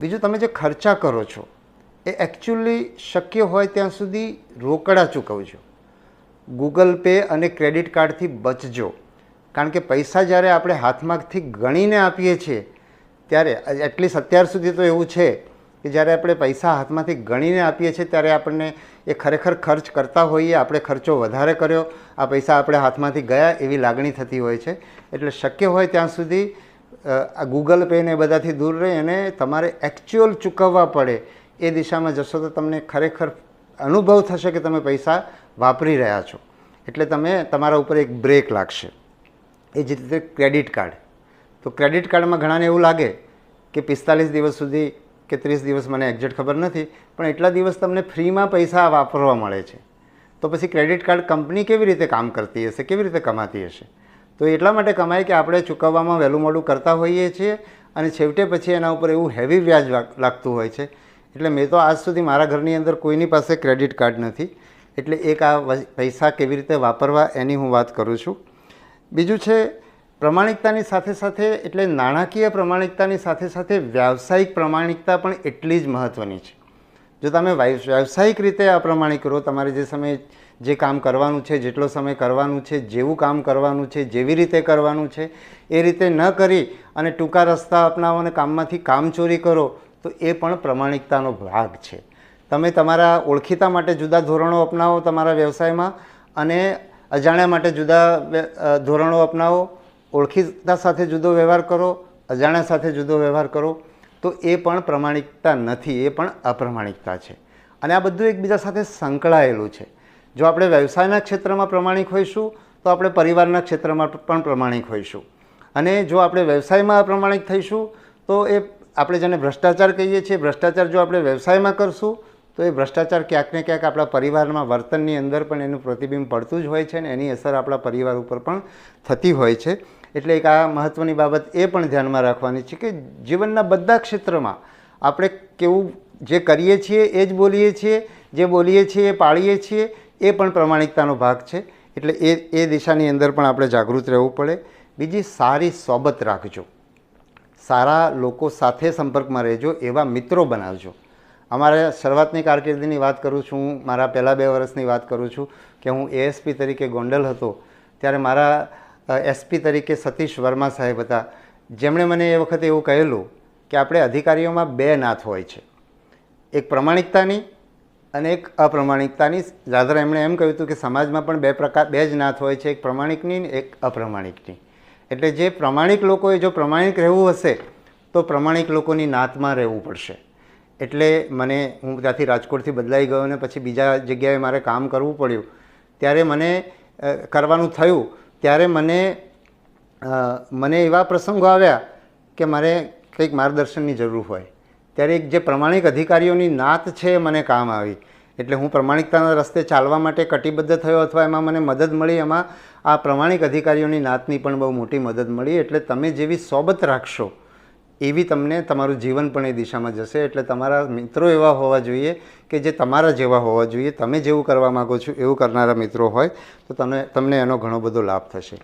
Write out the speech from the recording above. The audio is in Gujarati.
બીજું, તમે જે ખર્ચા કરો છો એ એકચ્યુઅલી શક્ય હોય ત્યાં સુધી રોકડા ચૂકવજો. ગૂગલ પે અને ક્રેડિટ કાર્ડથી બચજો. કારણ કે પૈસા જ્યારે આપણે હાથમાંથી ગણીને આપીએ છીએ ત્યારે, એટલીસ્ટ અત્યાર સુધી તો એવું છે કે જ્યારે આપણે પૈસા હાથમાંથી ગણીને આપીએ છીએ ત્યારે આપણને એ ખરેખર ખર્ચ કરતા હોઈએ, આપણે ખર્ચો વધારે કર્યો, આ પૈસા આપણે હાથમાંથી ગયા એવી લાગણી થતી હોય છે. એટલે શક્ય હોય ત્યાં સુધી આ ગૂગલ પે ને બધાથી દૂર રહી અને તમારે એકચ્યુઅલ ચૂકવવા પડે એ દિશામાં જશો તો તમને ખરેખર અનુભવ થશે કે તમે પૈસા વાપરી રહ્યા છો. એટલે તમે તમારા ઉપર એક બ્રેક લાગશે. એ જ રીતે ક્રેડિટ કાર્ડ. તો ક્રેડિટ કાર્ડમાં ઘણાને એવું લાગે કે 45 દિવસ સુધી કે 30 દિવસ, મને એક્ઝેક્ટ ખબર નથી, પણ એટલા દિવસ તમને ફ્રીમાં પૈસા વાપરવા મળે છે. તો પછી ક્રેડિટ કાર્ડ કંપની કેવી રીતે કામ કરતી હશે, કેવી રીતે કમાતી હશે? તો એટલા માટે કમાય કે આપણે ચૂકવવામાં વહેલું મોડું કરતા હોઈએ છીએ અને છેવટે પછી એના ઉપર એવું હેવી વ્યાજ લાગતું હોય છે. એટલે મેં તો આજ સુધી મારા ઘરની અંદર કોઈની પાસે ક્રેડિટ કાર્ડ નથી. એટલે એક આ પૈસા કેવી રીતે વાપરવા એની હું વાત કરું છું. બીજું છે પ્રમાણિકતાની સાથે સાથે, એટલે નાણાકીય પ્રમાણિકતાની સાથે સાથે વ્યાવસાયિક પ્રમાણિકતા પણ એટલી જ મહત્ત્વની છે. જો તમે વ્યાવસાયિક રીતે અપ્રમાણિક રહો, તમારે જે સમયે જે કામ કરવાનું છે, જેટલો સમય કરવાનું છે, જેવું કામ કરવાનું છે, જેવી રીતે કરવાનું છે એ રીતે ન કરી અને ટૂંકા રસ્તા અપનાવો અને કામમાંથી કામચોરી કરો તો એ પણ પ્રમાણિકતાનો ભાગ છે. તમે તમારા ઓળખીતા માટે જુદા ધોરણો અપનાવો તમારા વ્યવસાયમાં અને અજાણ્યા માટે જુદા ધોરણો અપનાવો, ઓળખીતા સાથે જુદો વ્યવહાર કરો, અજાણ્યા સાથે જુદો વ્યવહાર કરો, તો એ પણ પ્રમાણિકતા નથી, એ પણ અપ્રમાણિકતા છે. અને આ બધું એકબીજા સાથે સંકળાયેલું છે. જો આપણે વ્યવસાયના ક્ષેત્રમાં પ્રમાણિક હોઈશું તો આપણે પરિવારના ક્ષેત્રમાં પણ પ્રમાણિક હોઈશું. અને જો આપણે વ્યવસાયમાં અપ્રમાણિક થઈશું તો એ આપણે જેને ભ્રષ્ટાચાર કહીએ છીએ, ભ્રષ્ટાચાર જો આપણે વ્યવસાયમાં કરશું તો એ ભ્રષ્ટાચાર ક્યાંક ને ક્યાંક આપણા પરિવારમાં વર્તનની અંદર પણ એનું પ્રતિબિંબ પડતું જ હોય છે અને એની અસર આપણા પરિવાર ઉપર પણ થતી હોય છે. એટલે એક આ મહત્ત્વની બાબત એ પણ ધ્યાનમાં રાખવાની છે કે જીવનના બધા ક્ષેત્રમાં આપણે કેવું જે કરીએ છીએ એ જ બોલીએ છીએ, જે બોલીએ છીએ એ પાળીએ છીએ, એ પણ પ્રમાણિકતાનો ભાગ છે. એટલે એ દિશાની અંદર પણ આપણે જાગૃત રહેવું પડે. બીજી, સારી સોબત રાખજો, સારા લોકો સાથે સંપર્કમાં રહેજો, એવા મિત્રો બનાવજો. અમારા શરૂઆતની કારકિર્દીની વાત કરું છું, હું મારા પહેલાં 2 વર્ષની વાત કરું છું કે હું એએસપી તરીકે ગોંડલ હતો ત્યારે મારા એસપી તરીકે સતીશ વર્મા સાહેબ હતા, જેમણે મને એ વખતે એવું કહેલું કે આપણે અધિકારીઓમાં 2 નાથ હોય છે, એક પ્રમાણિકતાની અને એક અપ્રમાણિકતાની. રાધર એમણે એમ કહ્યું હતું કે સમાજમાં પણ 2 જ નાથ હોય છે, એક પ્રમાણિકની અને એક અપ્રમાણિકની. એટલે જે પ્રમાણિક લોકોએ જો પ્રમાણિક રહેવું હશે તો પ્રમાણિક લોકોની નાતમાં રહેવું પડશે. એટલે હું ત્યાંથી રાજકોટથી બદલાઈ ગયો અને પછી બીજા જગ્યાએ મારે કામ કરવું પડ્યું. ત્યારે મને કરવાનું થયું ત્યારે મને એવા પ્રસંગો આવ્યા કે મારે કંઈક માર્ગદર્શનની જરૂર હોય. ત્યારે એક જે પ્રમાણિક અધિકારીઓની નાત છે એ મને કામ આવી. એટલે હું પ્રમાણિકતાના રસ્તે ચાલવા માટે કટિબદ્ધ થયો અથવા એમાં મને મદદ મળી. એમાં આ પ્રમાણિક અધિકારીઓની નાતની પણ બહુ મોટી મદદ મળી. એટલે તમે જેવી સોબત રાખશો એવી તમને તમારું જીવન પણ એ દિશામાં જશે. એટલે તમારા મિત્રો એવા હોવા જોઈએ કે જે તમારા જેવા હોવા જોઈએ. તમે જેવું કરવા માગો છો એવું કરનારા મિત્રો હોય તો તમને એનો ઘણો બધો લાભ થશે.